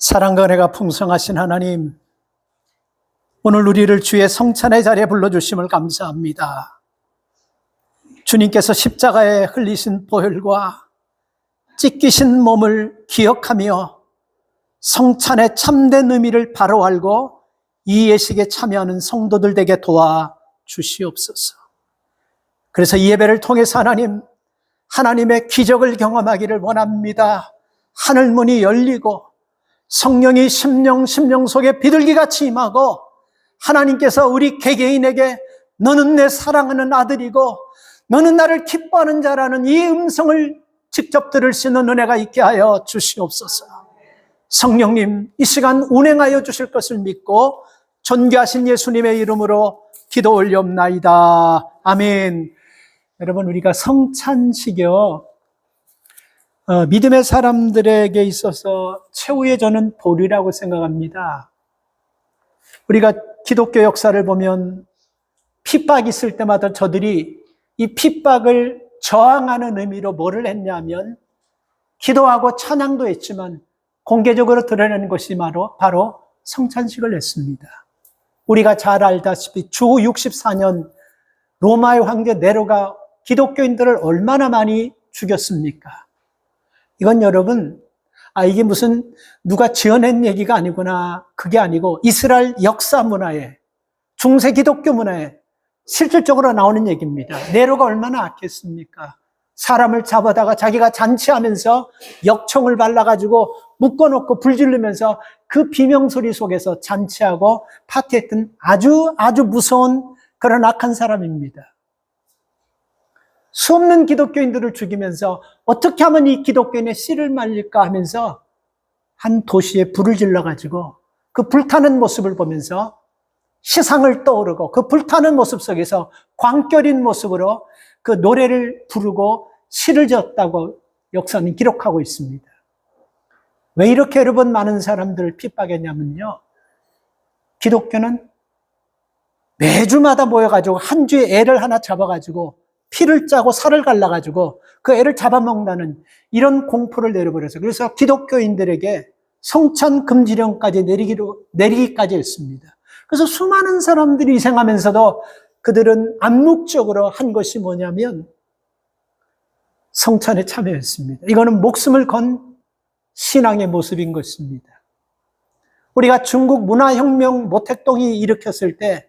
사랑과 은혜가 풍성하신 하나님, 오늘 우리를 주의 성찬의 자리에 불러주심을 감사합니다. 주님께서 십자가에 흘리신 보혈과 찢기신 몸을 기억하며 성찬의 참된 의미를 바로 알고 이 예식에 참여하는 성도들 되게 도와주시옵소서. 그래서 이 예배를 통해서 하나님의 기적을 경험하기를 원합니다. 하늘문이 열리고 성령이 심령 속에 비둘기같이 임하고 하나님께서 우리 개개인에게 너는 내 사랑하는 아들이고 너는 나를 기뻐하는 자라는 이 음성을 직접 들을 수 있는 은혜가 있게 하여 주시옵소서. 성령님, 이 시간 운행하여 주실 것을 믿고 존귀하신 예수님의 이름으로 기도 올리옵나이다. 아멘. 여러분, 우리가 성찬식이요, 믿음의 사람들에게 있어서 최후의 저는 보리라고 생각합니다. 우리가 기독교 역사를 보면 핍박이 있을 때마다 저들이 이 핍박을 저항하는 의미로 뭐를 했냐면 기도하고 찬양도 했지만 공개적으로 드러내는 것이 바로 성찬식을 했습니다. 우리가 잘 알다시피 주 64년 로마의 황제 네로가 기독교인들을 얼마나 많이 죽였습니까? 이건 여러분, 이게 무슨 누가 지어낸 얘기가 아니구나. 그게 아니고 이스라엘 역사 문화에, 중세 기독교 문화에 실질적으로 나오는 얘기입니다. 네로가 얼마나 악했습니까? 사람을 잡아다가 자기가 잔치하면서 역청을 발라가지고 묶어놓고 불 지르면서 그 비명소리 속에서 잔치하고 파티했던 아주 무서운 그런 악한 사람입니다. 수없는 기독교인들을 죽이면서 어떻게 하면 이 기독교인의 씨를 말릴까 하면서 한 도시에 불을 질러가지고 그 불타는 모습을 보면서 시상을 떠오르고 그 불타는 모습 속에서 광결인 모습으로 그 노래를 부르고 시를 지었다고 역사는 기록하고 있습니다. 왜 이렇게 여러 번 많은 사람들을 핍박했냐면요, 기독교는 매주마다 모여가지고 한 주에 애를 하나 잡아가지고 피를 짜고 살을 갈라가지고 그 애를 잡아먹는다는 이런 공포를 내려버려서, 그래서 기독교인들에게 성찬 금지령까지 내리기까지 했습니다. 그래서 수많은 사람들이 희생하면서도 그들은 암묵적으로 한 것이 뭐냐면 성찬에 참여했습니다. 이거는 목숨을 건 신앙의 모습인 것입니다. 우리가 중국 문화혁명 모택동이 일으켰을 때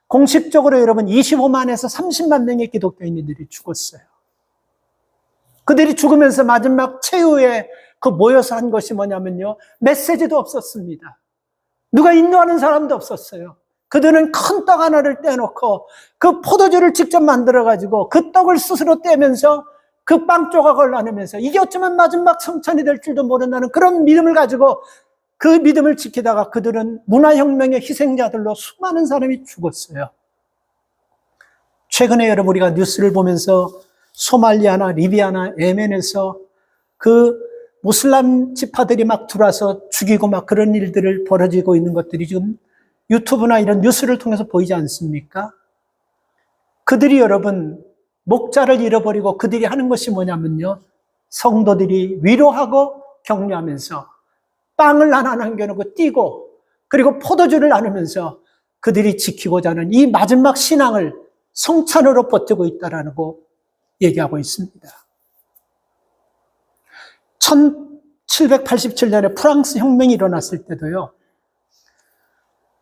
공식적으로 여러분 25만에서 30만 명의 기독교인들이 죽었어요. 그들이 죽으면서 마지막 최후에 모여서 한 것이 뭐냐면요, 메시지도 없었습니다. 누가 인도하는 사람도 없었어요. 그들은 큰 떡 하나를 떼놓고 그 포도주를 직접 만들어가지고 그 떡을 스스로 떼면서 그 빵 조각을 나누면서 이게 어쩌면 마지막 성찬이 될 줄도 모른다는 그런 믿음을 가지고 그 믿음을 지키다가 그들은 문화혁명의 희생자들로 수많은 사람이 죽었어요. 최근에 여러분 우리가 뉴스를 보면서 소말리아나 리비아나 예멘에서 그 무슬람 지파들이 막 들어와서 죽이고 막 그런 일들을 벌어지고 있는 것들이 지금 유튜브나 이런 뉴스를 통해서 보이지 않습니까? 그들이 여러분 목자를 잃어버리고 그들이 하는 것이 뭐냐면요, 성도들이 위로하고 격려하면서 빵을 하나 남겨놓고 뛰고 그리고 포도주를 나누면서 그들이 지키고자 하는 이 마지막 신앙을 성찬으로 버티고 있다라고 얘기하고 있습니다. 1787년에 프랑스 혁명이 일어났을 때도요,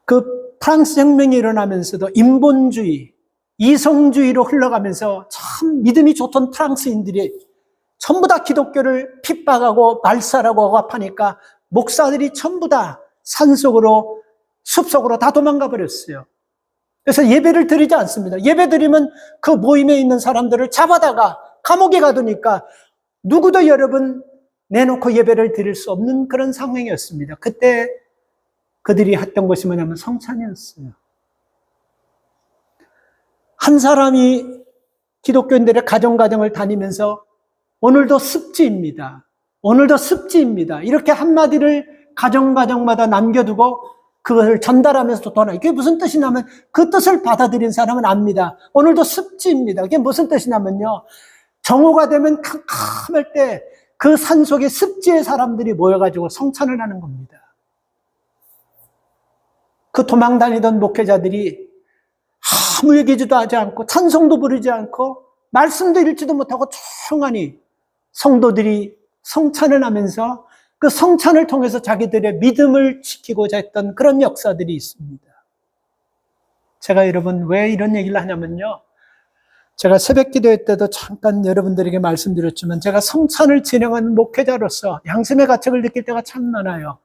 그 프랑스 혁명이 일어나면서도 인본주의, 이성주의로 흘러가면서 참 믿음이 좋던 프랑스인들이 전부 다 기독교를 핍박하고 말살하고 억압하니까 목사들이 전부 다 산속으로, 숲속으로 다 도망가 버렸어요. 그래서 예배를 드리지 않습니다. 예배 드리면 그 모임에 있는 사람들을 잡아다가 감옥에 가두니까 누구도 여러분 내놓고 예배를 드릴 수 없는 그런 상황이었습니다. 그때 그들이 했던 것이 뭐냐면 성찬이었어요. 한 사람이 기독교인들의 가정을 다니면서 오늘도 습지입니다. 오늘도 습지입니다. 이렇게 한마디를 가정마다 남겨두고 그것을 전달하면서 떠나. 이게 무슨 뜻이냐면 그 뜻을 받아들인 사람은 압니다. 오늘도 습지입니다. 이게 무슨 뜻이냐면요, 정오가 되면 캄캄할 때 그 산속에 습지의 사람들이 모여가지고 성찬을 하는 겁니다. 그 도망 다니던 목회자들이 아무 얘기지도 하지 않고 찬송도 부르지 않고 말씀도 읽지도 못하고 조용하니 성도들이 성찬을 하면서 그 성찬을 통해서 자기들의 믿음을 지키고자 했던 그런 역사들이 있습니다. 제가 여러분 왜 이런 얘기를 하냐면요. 제가 새벽 기도회 때도 잠깐 여러분들에게 말씀드렸지만 제가 성찬을 진행하는 목회자로서 양심의 가책을 느낄 때가 참 많아요.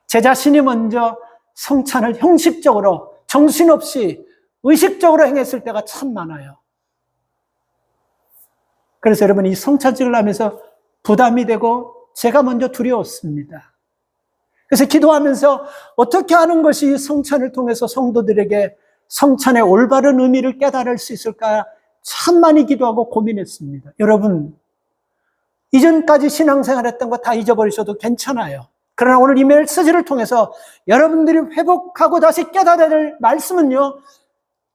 제 자신이 먼저 성찬을 형식적으로 정신없이 의식적으로 행했을 때가 참 많아요. 그래서 여러분 이 성찬식을 하면서 부담이 되고 제가 먼저 두려웠습니다. 그래서 기도하면서 어떻게 하는 것이 성찬을 통해서 성도들에게 성찬의 올바른 의미를 깨달을 수 있을까 참 많이 기도하고 고민했습니다. 여러분, 이전까지 신앙생활 했던 거 다 잊어버리셔도 괜찮아요. 그러나 오늘 이 메시지를 통해서 여러분들이 회복하고 다시 깨달아야 될 말씀은요,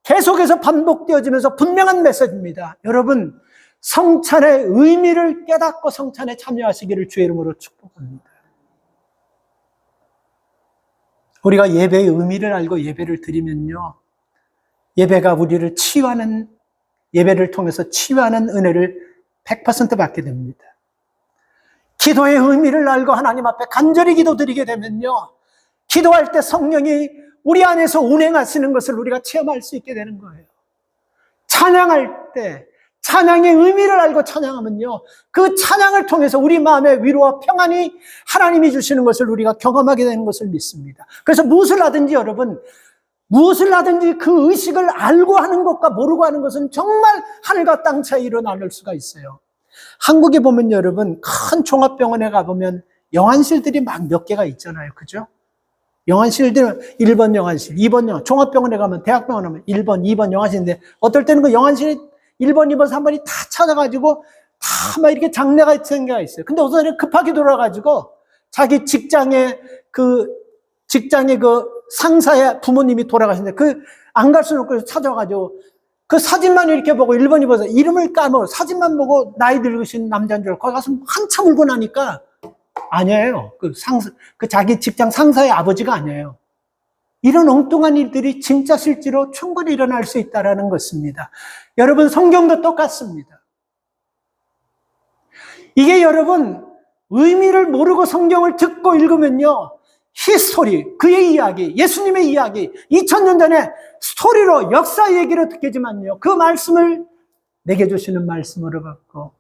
계속해서 반복되어지면서 분명한 메시지입니다. 여러분, 성찬의 의미를 깨닫고 성찬에 참여하시기를 주의 이름으로 축복합니다. 우리가 예배의 의미를 알고 예배를 드리면요, 예배가 우리를 치유하는, 예배를 통해서 치유하는 은혜를 100% 받게 됩니다. 기도의 의미를 알고 하나님 앞에 간절히 기도드리게 되면요, 기도할 때 성령이 우리 안에서 운행하시는 것을 우리가 체험할 수 있게 되는 거예요. 찬양할 때 찬양의 의미를 알고 찬양하면요, 그 찬양을 통해서 우리 마음의 위로와 평안이 하나님이 주시는 것을 우리가 경험하게 되는 것을 믿습니다. 그래서 무엇을 하든지 여러분, 무엇을 하든지 그 의식을 알고 하는 것과 모르고 하는 것은 정말 하늘과 땅 차이로 나눌 수가 있어요. 한국에 보면 여러분, 큰 종합병원에 가보면 영안실들이 막 몇 개가 있잖아요. 그죠? 영안실들은 1번 영안실, 2번 영안실, 종합병원에 가면, 대학병원에 가면 1번, 2번 영안실인데 어떨 때는 그 영안실이 1번, 2번, 3번이 다 찾아가지고 다 막 이렇게 장례가 생겨가 있어요. 근데 어떤 사람이 급하게 돌아가지고 자기 직장의 그 상사의 부모님이 돌아가신데 안 갈 수는 없고 찾아가지고 그 사진만 이렇게 보고 1번, 2번 이름을 까먹어 사진만 보고 나이 늙으신 남자인 줄 알고 거기 가서 한참 울고 나니까 아니에요. 그 자기 직장 상사의 아버지가 아니에요. 이런 엉뚱한 일들이 진짜 실제로 충분히 일어날 수 있다는 것입니다. 여러분, 성경도 똑같습니다. 이게 여러분, 의미를 모르고 성경을 듣고 읽으면요, 히스토리, 그의 이야기, 예수님의 이야기, 2000년 전에 스토리로, 역사 얘기로 듣겠지만요, 그 말씀을 내게 주시는 말씀으로 갖고,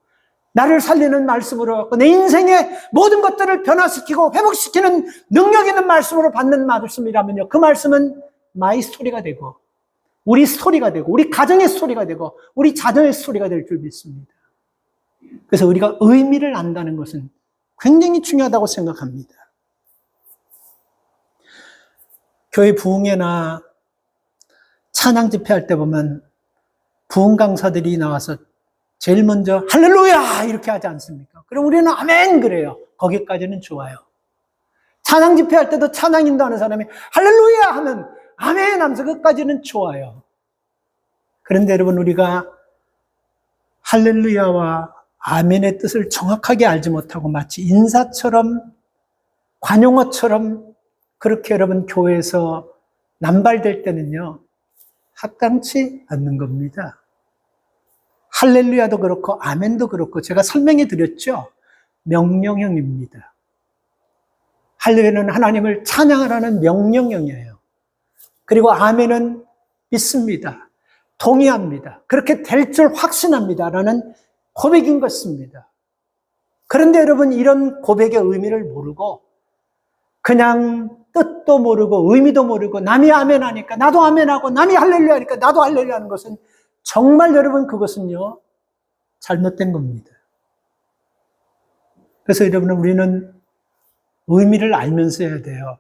나를 살리는 말씀으로 갖고, 내 인생의 모든 것들을 변화시키고 회복시키는 능력 있는 말씀으로 받는 말씀이라면요, 그 말씀은 마이 스토리가 되고, 우리 스토리가 되고, 우리 가정의 스토리가 되고, 우리 자녀의 스토리가 될 줄 믿습니다. 그래서 우리가 의미를 안다는 것은 굉장히 중요하다고 생각합니다. 교회 부흥회나 찬양 집회할 때 보면 부흥 강사들이 나와서 제일 먼저 할렐루야 이렇게 하지 않습니까? 그럼 우리는 아멘 그래요. 거기까지는 좋아요. 찬양 집회할 때도 찬양 인도하는 사람이 할렐루야 하면 아멘 하면서 그까지는 좋아요. 그런데 여러분, 우리가 할렐루야와 아멘의 뜻을 정확하게 알지 못하고 마치 인사처럼 관용어처럼 그렇게 여러분 교회에서 남발될 때는요, 합당치 않는 겁니다. 할렐루야도 그렇고 아멘도 그렇고 제가 설명해 드렸죠. 명령형입니다. 할렐루야는 하나님을 찬양하라는 명령형이에요. 그리고 아멘은 믿습니다. 동의합니다. 그렇게 될 줄 확신합니다라는 고백인 것입니다. 그런데 여러분, 이런 고백의 의미를 모르고 그냥 뜻도 모르고 의미도 모르고 남이 아멘 하니까 나도 아멘하고 남이 할렐루야 하니까 나도 할렐루야 하는 것은 정말 여러분, 그것은요, 잘못된 겁니다. 그래서 여러분, 우리는 의미를 알면서 해야 돼요.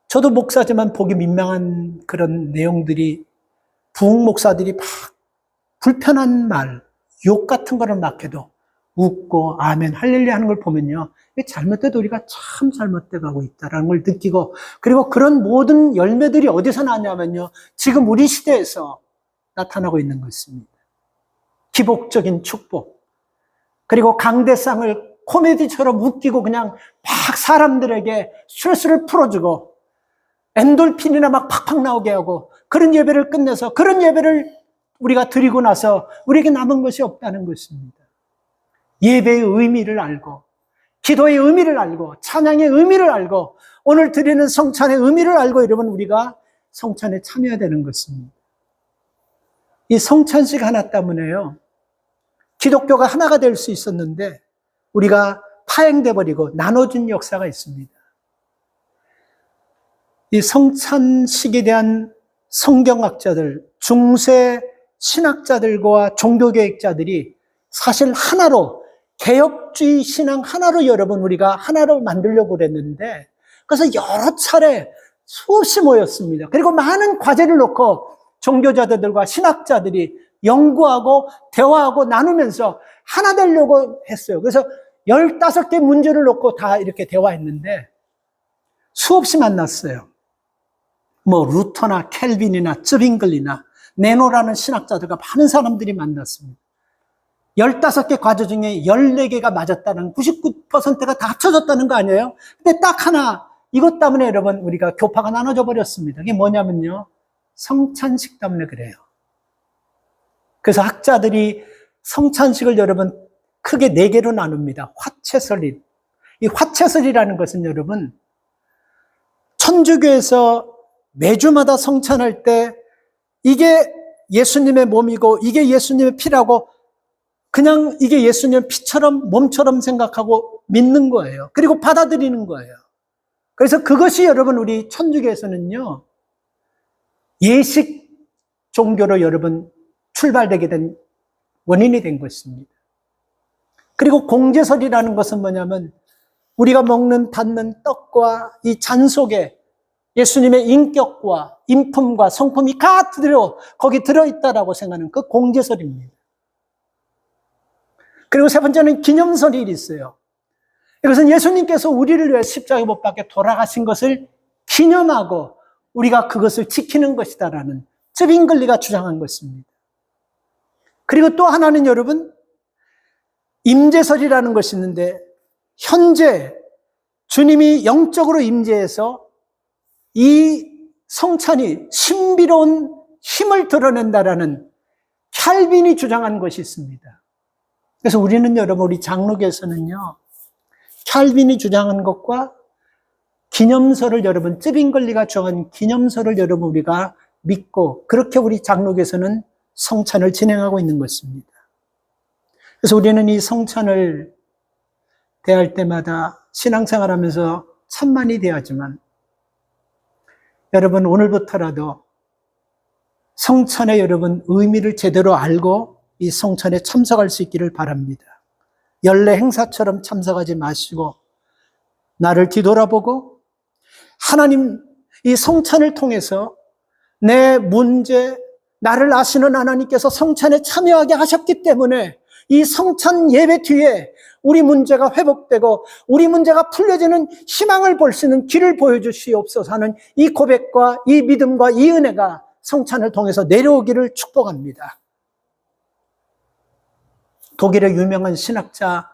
저도 목사지만 보기 민망한 그런 내용들이, 부흥 목사들이 막 불편한 말, 욕 같은 거를 막 해도 웃고 아멘, 할렐루야 하는 걸 보면요, 잘못돼도 우리가 참 잘못돼 가고 있다는 걸 느끼고, 그리고 그런 모든 열매들이 어디서 나냐면요, 지금 우리 시대에서 나타나고 있는 것입니다. 기복적인 축복, 그리고 강대상을 코미디처럼 웃기고 그냥 막 사람들에게 스트레스를 풀어주고 엔돌핀이나 막 팍팍 나오게 하고 그런 예배를 끝내서 그런 예배를 우리가 드리고 나서 우리에게 남은 것이 없다는 것입니다. 예배의 의미를 알고 기도의 의미를 알고 찬양의 의미를 알고 오늘 드리는 성찬의 의미를 알고 여러분 우리가 성찬에 참여해야 되는 것입니다. 이 성찬식 하나 때문에요. 기독교가 하나가 될 수 있었는데 우리가 파행돼 버리고 나눠진 역사가 있습니다. 이 성찬식에 대한 성경학자들, 중세 신학자들과 종교개혁자들이 사실 하나로 개혁주의 신앙 하나로 여러분 우리가 하나로 만들려고 그랬는데 그래서 여러 차례 수없이 모였습니다. 그리고 많은 과제를 놓고 종교자들과 신학자들이 연구하고 대화하고 나누면서 하나 되려고 했어요. 그래서 15개 문제를 놓고 다 이렇게 대화했는데 수없이 만났어요. 뭐 루터나 켈빈이나 쯔빙글리나 네노라는 신학자들과 많은 사람들이 만났습니다. 15개 과제 중에 14개가 맞았다는 99%가 다 합쳐졌다는 거 아니에요? 근데 딱 하나 이것 때문에 여러분 우리가 교파가 나눠져 버렸습니다. 그게 뭐냐면요. 성찬식 때문에 그래요. 그래서 학자들이 성찬식을 여러분 크게 4개로 나눕니다. 화채설일. 이 화채설이라는 것은 여러분 천주교에서 매주마다 성찬할 때 이게 예수님의 몸이고 이게 예수님의 피라고 그냥 이게 예수님의 피처럼 몸처럼 생각하고 믿는 거예요. 그리고 받아들이는 거예요. 그래서 그것이 여러분 우리 천주교에서는요. 예식 종교로 여러분 출발되게 된 원인이 된 것입니다. 그리고 공제설이라는 것은 뭐냐면 우리가 먹는 받는 떡과 이 잔 속에 예수님의 인격과 인품과 성품이 다 거기 들어있다라고 생각하는 그 공제설입니다. 그리고 세 번째는 기념설이 있어요. 이것은 예수님께서 우리를 위해 십자가에 못 박혀 돌아가신 것을 기념하고 우리가 그것을 지키는 것이다라는 쯔빙글리가 주장한 것입니다. 그리고 또 하나는 여러분 임재설이라는 것이 있는데 현재 주님이 영적으로 임재해서 이 성찬이 신비로운 힘을 드러낸다라는 칼빈이 주장한 것이 있습니다. 그래서 우리는 여러분 우리 장로교에서는요 칼빈이 주장한 것과 기념설을 여러분 쯔빙글리가 주장한 기념설을 여러분 우리가 믿고 그렇게 우리 장로교에서는 성찬을 진행하고 있는 것입니다. 그래서 우리는 이 성찬을 대할 때마다 신앙생활하면서 참 많이 대하지만 여러분 오늘부터라도 성찬의 여러분 의미를 제대로 알고 이 성찬에 참석할 수 있기를 바랍니다. 연례 행사처럼 참석하지 마시고 나를 뒤돌아보고 하나님 이 성찬을 통해서 내 문제 나를 아시는 하나님께서 성찬에 참여하게 하셨기 때문에 이 성찬 예배 뒤에 우리 문제가 회복되고 우리 문제가 풀려지는 희망을 볼 수 있는 길을 보여주시옵소서 하는 이 고백과 이 믿음과 이 은혜가 성찬을 통해서 내려오기를 축복합니다. 독일의 유명한 신학자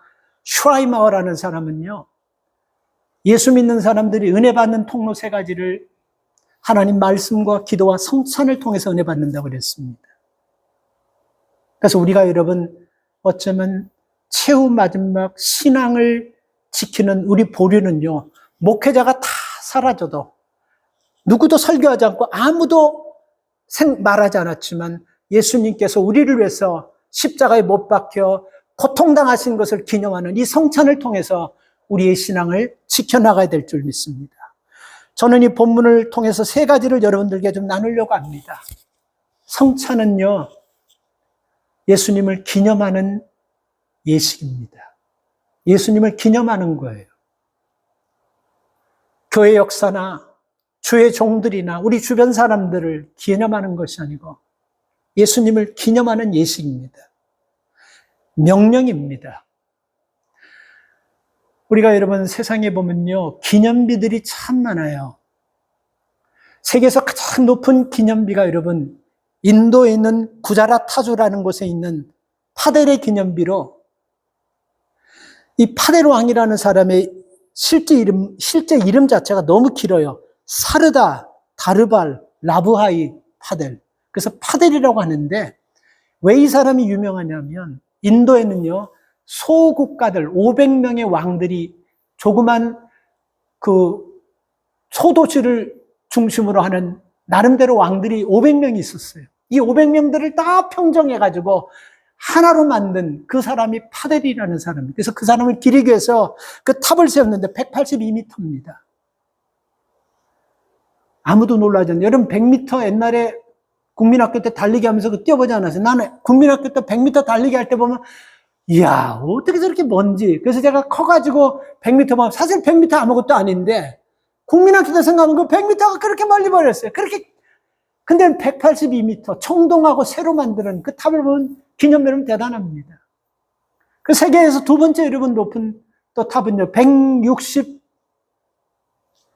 슈라이마어라는 사람은요. 예수 믿는 사람들이 은혜 받는 통로 3가지를 하나님 말씀과 기도와 성찬을 통해서 은혜 받는다고 그랬습니다. 그래서 우리가 여러분 어쩌면 최후 마지막 신앙을 지키는 우리 보류는요. 목회자가 다 사라져도 누구도 설교하지 않고 아무도 말하지 않았지만 예수님께서 우리를 위해서 십자가에 못 박혀 고통당하신 것을 기념하는 이 성찬을 통해서 우리의 신앙을 지켜나가야 될 줄 믿습니다. 저는 이 본문을 통해서 3가지를 여러분들께 좀 나누려고 합니다. 성찬은요, 예수님을 기념하는 예식입니다. 예수님을 기념하는 거예요. 교회 역사나 주의 종들이나 우리 주변 사람들을 기념하는 것이 아니고 예수님을 기념하는 예식입니다. 명령입니다. 우리가 여러분 세상에 보면요, 기념비들이 참 많아요. 세계에서 가장 높은 기념비가 여러분 인도에 있는 구자라타주라는 곳에 있는 파데레 기념비로 이 파델 왕이라는 사람의 실제 이름 자체가 너무 길어요. 사르다, 다르발, 라브하이, 파델. 그래서 파델이라고 하는데, 왜 이 사람이 유명하냐면, 인도에는요, 소국가들, 500명의 왕들이 조그만 그 소도시를 중심으로 하는 나름대로 왕들이 500명이 있었어요. 이 500명들을 다 평정해가지고 하나로 만든 그 사람이 파델이라는 사람이에요. 그래서 그 사람을 기리기 위해서 그 탑을 세웠는데 182m입니다. 아무도 놀라지 않아요. 여러분 100m 옛날에 국민학교 때 달리기 하면서 그 뛰어보지 않았어요? 나는 국민학교 때 100m 달리기 할 때 보면 이야, 어떻게 저렇게 먼지. 그래서 제가 커가지고 100m 보면 사실 100m 아무것도 아닌데 국민학교 때 생각하면 그 100m가 그렇게 멀리 버렸어요. 그렇게. 근데 182m 청동하고 새로 만드는 그 탑을 보면 기념비는 대단합니다. 그 세계에서 두 번째 여러분 높은 또 탑은요,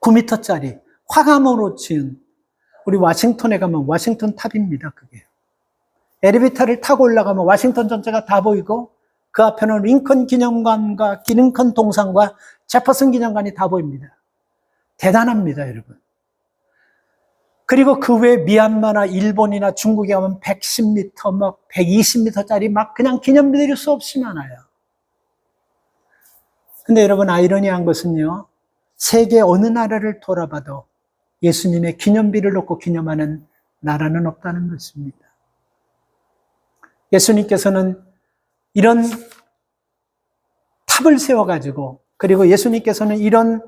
169m짜리 화가모로 지은 우리 워싱턴에 가면 워싱턴 탑입니다. 그게. 엘리베이터를 타고 올라가면 워싱턴 전체가 다 보이고 그 앞에는 링컨 기념관과 링컨 동상과 제퍼슨 기념관이 다 보입니다. 대단합니다, 여러분. 그리고 그 외에 미얀마나 일본이나 중국에 가면 110m, 막 120m짜리 막 그냥 기념비들이 수없이 많아요. 근데 여러분 아이러니한 것은요, 세계 어느 나라를 돌아봐도 예수님의 기념비를 놓고 기념하는 나라는 없다는 것입니다. 예수님께서는 이런 탑을 세워가지고, 그리고 예수님께서는 이런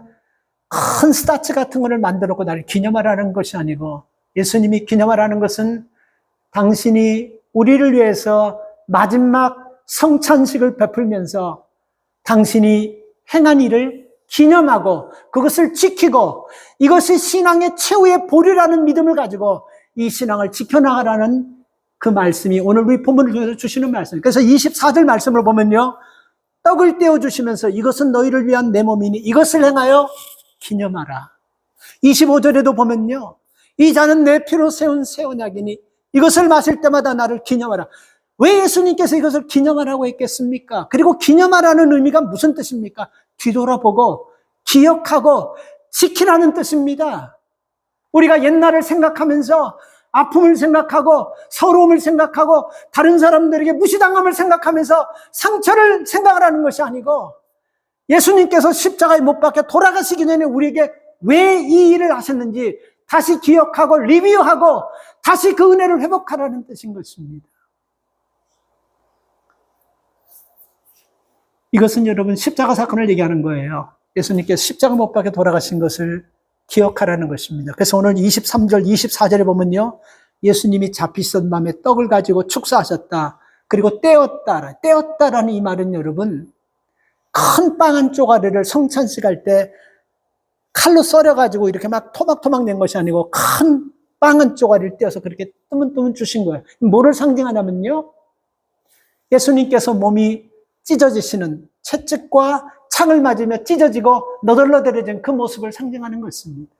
큰 스타츠 같은 것을 만들었고 나를 기념하라는 것이 아니고, 예수님이 기념하라는 것은 당신이 우리를 위해서 마지막 성찬식을 베풀면서 당신이 행한 일을 기념하고 그것을 지키고 이것이 신앙의 최후의 보리라는 믿음을 가지고 이 신앙을 지켜나가라는 그 말씀이 오늘 우리 본문을 통해서 주시는 말씀이에요. 그래서 24절 말씀을 보면요, 떡을 떼어주시면서 이것은 너희를 위한 내 몸이니 이것을 행하여 기념하라. 25절에도 보면요, 이 잔은 내 피로 세운 새 언약이니 이것을 마실 때마다 나를 기념하라. 왜 예수님께서 이것을 기념하라고 했겠습니까? 그리고 기념하라는 의미가 무슨 뜻입니까? 뒤돌아보고 기억하고 지키라는 뜻입니다. 우리가 옛날을 생각하면서 아픔을 생각하고 서러움을 생각하고 다른 사람들에게 무시당함을 생각하면서 상처를 생각하라는 것이 아니고, 예수님께서 십자가에 못 박혀 돌아가시기 전에 우리에게 왜 이 일을 하셨는지 다시 기억하고 리뷰하고 다시 그 은혜를 회복하라는 뜻인 것입니다. 이것은 여러분 십자가 사건을 얘기하는 거예요. 예수님께서 십자가 못 박혀 돌아가신 것을 기억하라는 것입니다. 그래서 오늘 23절, 24절에 보면요, 예수님이 잡히시던 밤에 떡을 가지고 축사하셨다. 그리고 떼었다. 떼었다라는 이 말은 여러분, 큰 빵 한 쪼가리를 성찬식 할 때 칼로 썰어가지고 이렇게 막 토막토막 낸 것이 아니고 큰 빵 한 쪼가리를 떼어서 그렇게 뜨문뜨문 주신 거예요. 뭐를 상징하냐면요, 예수님께서 몸이 찢어지시는, 채찍과 창을 맞으며 찢어지고 너덜너덜해진 그 모습을 상징하는 것입니다.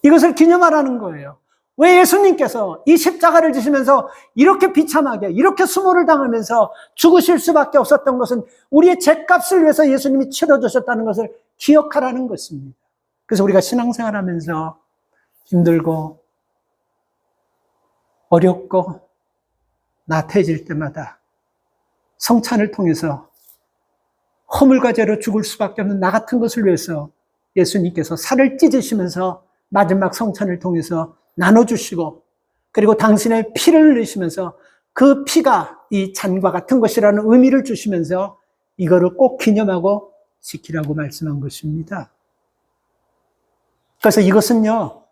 이것을 기념하라는 거예요. 왜 예수님께서 이 십자가를 지시면서 이렇게 비참하게, 이렇게 수모를 당하면서 죽으실 수밖에 없었던 것은 우리의 죄값을 위해서 예수님이 치러주셨다는 것을 기억하라는 것입니다. 그래서 우리가 신앙생활하면서 힘들고 어렵고 나태해질 때마다 성찬을 통해서 허물과 죄로 죽을 수밖에 없는 나 같은 것을 위해서 예수님께서 살을 찢으시면서 마지막 성찬을 통해서 나눠주시고, 그리고 당신의 피를 흘리시면서 그 피가 이 잔과 같은 것이라는 의미를 주시면서 이거를 꼭 기념하고 지키라고 말씀한 것입니다. 그래서 이것은요,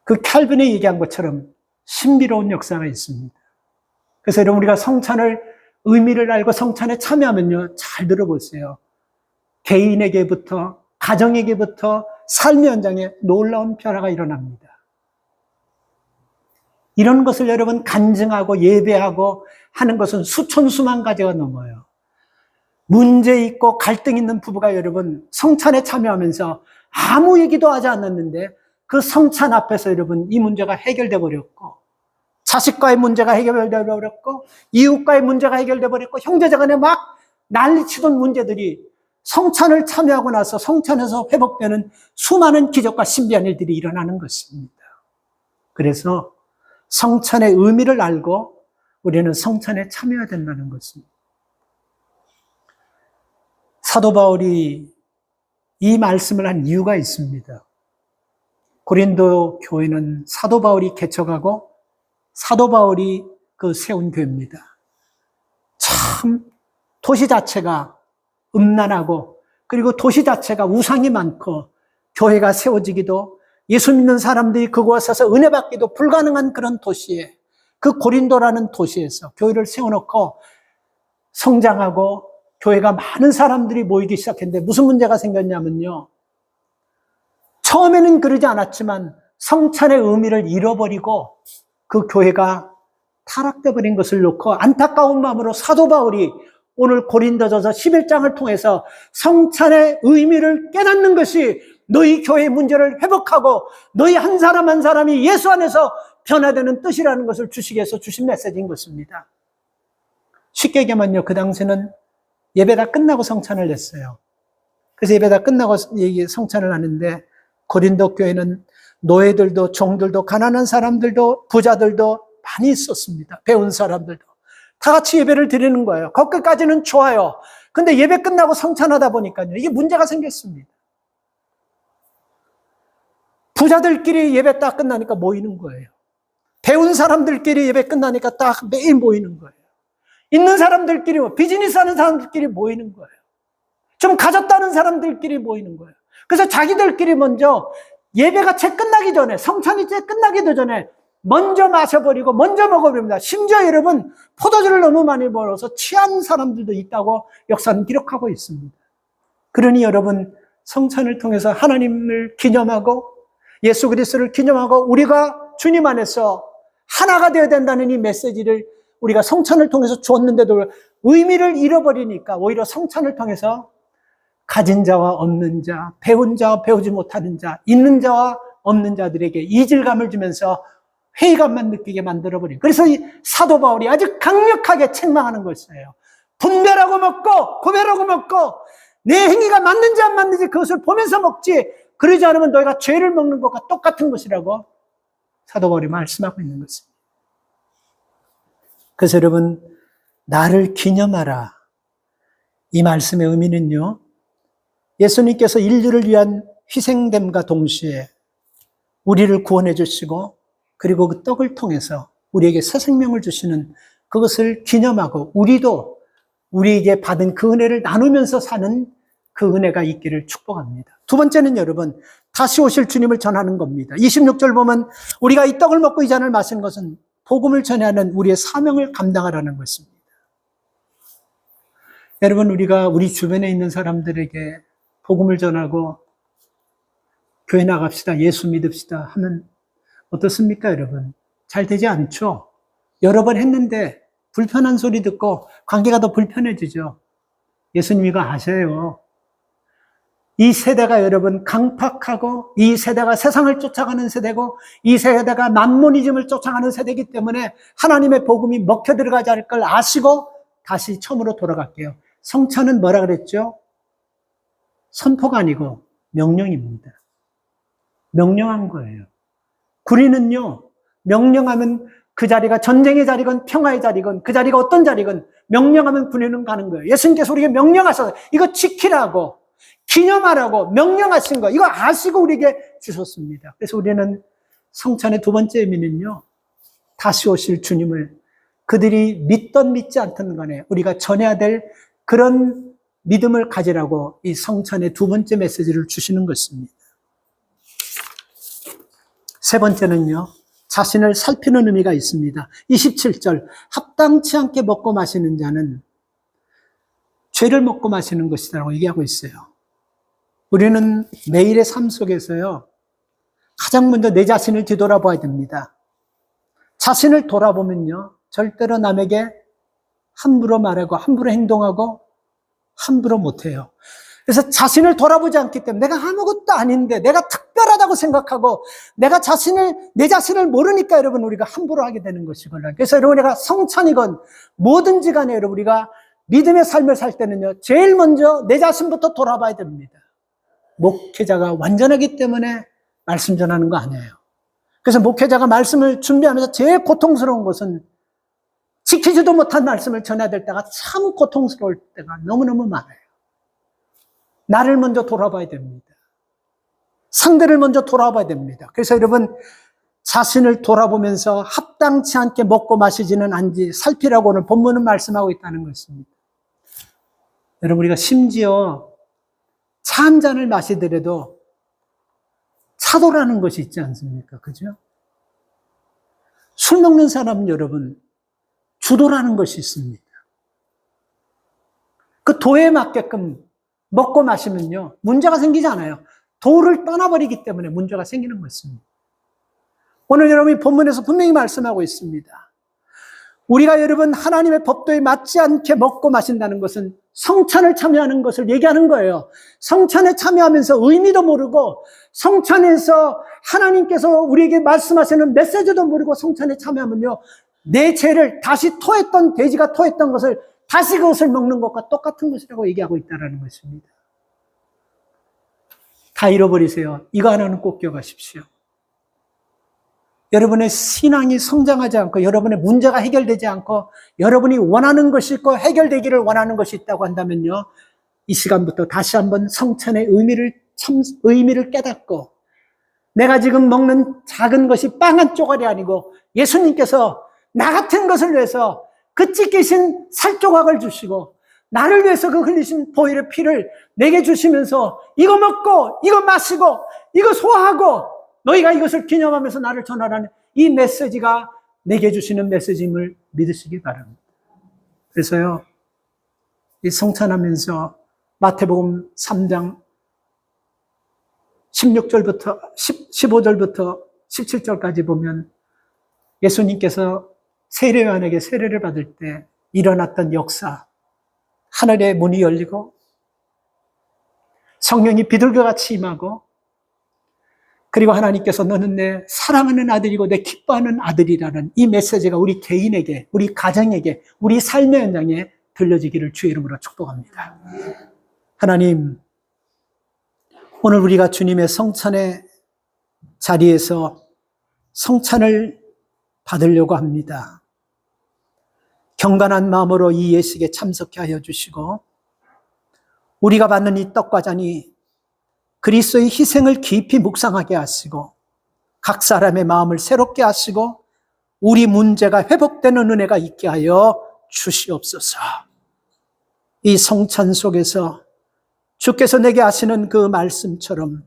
그 칼빈이 얘기한 것처럼 신비로운 역사가 있습니다. 그래서 여러분, 우리가 성찬을 의미를 알고 성찬에 참여하면요, 잘 들어보세요. 개인에게부터, 가정에게부터 삶의 현장에 놀라운 변화가 일어납니다. 이런 것을 여러분 간증하고 예배하고 하는 것은 수천 수만 가지가 넘어요. 문제 있고 갈등 있는 부부가 여러분 성찬에 참여하면서 아무 얘기도 하지 않았는데 그 성찬 앞에서 여러분 이 문제가 해결돼 버렸고, 자식과의 문제가 해결돼 버렸고, 이웃과의 문제가 해결돼 버렸고, 형제자간에 막 난리치던 문제들이 성찬을 참여하고 나서 성찬에서 회복되는 수많은 기적과 신비한 일들이 일어나는 것입니다. 그래서 성찬의 의미를 알고 우리는 성찬에 참여해야 된다는 것입니다. 사도 바울이 이 말씀을 한 이유가 있습니다. 고린도 교회는 사도 바울이 개척하고 사도 바울이 세운 교회입니다. 참 도시 자체가 음란하고 그리고 도시 자체가 우상이 많고 교회가 세워지기도 예수 믿는 사람들이 그곳에서 은혜 받기도 불가능한 그런 도시에 그 고린도라는 도시에서 교회를 세워놓고 성장하고 교회가 많은 사람들이 모이기 시작했는데 무슨 문제가 생겼냐면요. 처음에는 그러지 않았지만 성찬의 의미를 잃어버리고 그 교회가 타락돼 버린 것을 놓고 안타까운 마음으로 사도 바울이 오늘 고린도전서 11장을 통해서 성찬의 의미를 깨닫는 것이 너희 교회의 문제를 회복하고 너희 한 사람 한 사람이 예수 안에서 변화되는 뜻이라는 것을 주시기 위해서 주신 메시지인 것입니다. 쉽게 얘기하면요. 그 당시에는 예배 다 끝나고 성찬을 냈어요. 그래서 예배 다 끝나고 성찬을 하는데 고린도 교회는 노예들도 종들도 가난한 사람들도 부자들도 많이 있었습니다. 배운 사람들도. 다 같이 예배를 드리는 거예요. 거기까지는 좋아요. 근데 예배 끝나고 성찬하다 보니까요. 이게 문제가 생겼습니다. 부자들끼리 예배 딱 끝나니까 모이는 거예요. 배운 사람들끼리 예배 끝나니까 딱 매일 모이는 거예요. 있는 사람들끼리, 비즈니스 하는 사람들끼리 모이는 거예요. 좀 가졌다는 사람들끼리 모이는 거예요. 그래서 자기들끼리 먼저 예배가 채 끝나기 전에, 성찬이 채 끝나기도 전에 먼저 마셔버리고 먼저 먹어버립니다. 심지어 여러분 포도주를 너무 많이 먹어서 취한 사람들도 있다고 역사는 기록하고 있습니다. 그러니 여러분 성찬을 통해서 하나님을 기념하고 예수 그리스도를 기념하고 우리가 주님 안에서 하나가 되어야 된다는 이 메시지를 우리가 성찬을 통해서 주었는데도 의미를 잃어버리니까 오히려 성찬을 통해서 가진 자와 없는 자, 배운 자와 배우지 못하는 자, 있는 자와 없는 자들에게 이질감을 주면서 회의감만 느끼게 만들어버린. 그래서 이 사도 바울이 아주 강력하게 책망하는 것이에요. 분별하고 먹고 구별하고 먹고 내 행위가 맞는지 안 맞는지 그것을 보면서 먹지 그러지 않으면 너희가 죄를 먹는 것과 똑같은 것이라고 사도 바울이 말씀하고 있는 것입니다. 그래서 여러분 나를 기념하라. 이 말씀의 의미는요. 예수님께서 인류를 위한 희생됨과 동시에 우리를 구원해 주시고 그리고 그 떡을 통해서 우리에게 새 생명을 주시는 그것을 기념하고 우리도 우리에게 받은 그 은혜를 나누면서 사는 그 은혜가 있기를 축복합니다. 두 번째는 여러분 다시 오실 주님을 전하는 겁니다. 26절 보면 우리가 이 떡을 먹고 이 잔을 마시는 것은 복음을 전하는 우리의 사명을 감당하라는 것입니다. 여러분 우리가 우리 주변에 있는 사람들에게 복음을 전하고 교회 나갑시다, 예수 믿읍시다 하면 어떻습니까 여러분? 잘 되지 않죠? 여러 번 했는데 불편한 소리 듣고 관계가 더 불편해지죠. 예수님 이거 아셔요. 이 세대가 여러분 강팍하고 이 세대가 세상을 쫓아가는 세대고 이 세대가 만모니즘을 쫓아가는 세대이기 때문에 하나님의 복음이 먹혀 들어가지 않을 걸 아시고 다시 처음으로 돌아갈게요. 성찬은 뭐라 그랬죠? 선포가 아니고 명령입니다. 명령한 거예요. 구리는요, 명령하면 그 자리가 전쟁의 자리건 평화의 자리건 그 자리가 어떤 자리건 명령하면 군인은 가는 거예요. 예수님께서 우리에게 명령하셔서 이거 지키라고 기념하라고 명령하신 거 이거 아시고 우리에게 주셨습니다. 그래서 우리는 성찬의 두 번째 의미는요. 다시 오실 주님을 그들이 믿던 믿지 않던 간에 우리가 전해야 될 그런 믿음을 가지라고 이 성찬의 두 번째 메시지를 주시는 것입니다. 세 번째는요. 자신을 살피는 의미가 있습니다. 27절 합당치 않게 먹고 마시는 자는 죄를 먹고 마시는 것이라고 얘기하고 있어요. 우리는 매일의 삶 속에서요. 가장 먼저 내 자신을 뒤돌아봐야 됩니다. 자신을 돌아보면요. 절대로 남에게 함부로 말하고 함부로 행동하고 함부로 못해요. 그래서 자신을 돌아보지 않기 때문에 내가 아무것도 아닌데 내가 특별하다고 생각하고 내 자신을 모르니까 여러분 우리가 함부로 하게 되는 것이거든요. 그래서 여러분 내가 성찬이건 뭐든지 간에 여러분 우리가 믿음의 삶을 살 때는요, 제일 먼저 내 자신부터 돌아봐야 됩니다. 목회자가 완전하기 때문에 말씀 전하는 거 아니에요. 그래서 목회자가 말씀을 준비하면서 제일 고통스러운 것은 지키지도 못한 말씀을 전해야 될 때가 참 고통스러울 때가 너무너무 많아요. 나를 먼저 돌아봐야 됩니다. 상대를 먼저 돌아봐야 됩니다. 그래서 여러분, 자신을 돌아보면서 합당치 않게 먹고 마시지는 않지 살피라고 오늘 본문은 말씀하고 있다는 것입니다. 여러분, 우리가 심지어 차 한 잔을 마시더라도 차도라는 것이 있지 않습니까? 그죠? 술 먹는 사람은 여러분, 주도라는 것이 있습니다. 그 도에 맞게끔 먹고 마시면요, 문제가 생기지 않아요. 도를 떠나버리기 때문에 문제가 생기는 것입니다. 오늘 여러분이 본문에서 분명히 말씀하고 있습니다. 우리가 여러분 하나님의 법도에 맞지 않게 먹고 마신다는 것은 성찬을 참여하는 것을 얘기하는 거예요. 성찬에 참여하면서 의미도 모르고 성찬에서 하나님께서 우리에게 말씀하시는 메시지도 모르고 성찬에 참여하면요, 내 죄를 다시 토했던 돼지가 토했던 것을 다시 그것을 먹는 것과 똑같은 것이라고 얘기하고 있다는 것입니다. 다 잃어버리세요. 이거 하나는 꼭 기억하십시오. 여러분의 신앙이 성장하지 않고 여러분의 문제가 해결되지 않고 여러분이 원하는 것이 있고 해결되기를 원하는 것이 있다고 한다면요, 이 시간부터 다시 한번 성찬의 의미를 깨닫고 내가 지금 먹는 작은 것이 빵 한 쪼가리 아니고 예수님께서 나 같은 것을 위해서 그 찢기신 살조각을 주시고 나를 위해서 그 흘리신 보혈의 피를 내게 주시면서 이거 먹고 이거 마시고 이거 소화하고 너희가 이것을 기념하면서 나를 전하라는 이 메시지가 내게 주시는 메시지임을 믿으시기 바랍니다. 그래서요, 이 성찬하면서 마태복음 3장 16절부터 15절부터 17절까지 보면 예수님께서 세례요한에게 세례를 받을 때 일어났던 역사, 하늘의 문이 열리고 성령이 비둘기같이 임하고 그리고 하나님께서 너는 내 사랑하는 아들이고 내 기뻐하는 아들이라는 이 메시지가 우리 개인에게, 우리 가정에게, 우리 삶의 현장에 들려지기를 주의 이름으로 축복합니다. 하나님, 오늘 우리가 주님의 성찬의 자리에서 성찬을 받으려고 합니다. 경건한 마음으로 이 예식에 참석해 하여 주시고 우리가 받는 이 떡과 잔이 그리스도의 희생을 깊이 묵상하게 하시고 각 사람의 마음을 새롭게 하시고 우리 문제가 회복되는 은혜가 있게 하여 주시옵소서. 이 성찬 속에서 주께서 내게 하시는 그 말씀처럼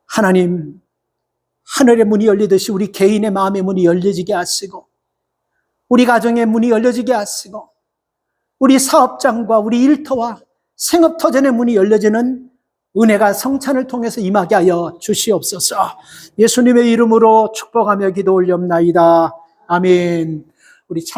하나님, 하늘의 문이 열리듯이 우리 개인의 마음의 문이 열려지게 하시고 우리 가정의 문이 열려지게 하시고 우리 사업장과 우리 일터와 생업터전의 문이 열려지는 은혜가 성찬을 통해서 임하게 하여 주시옵소서. 예수님의 이름으로 축복하며 기도 올리옵나이다. 아멘. 우리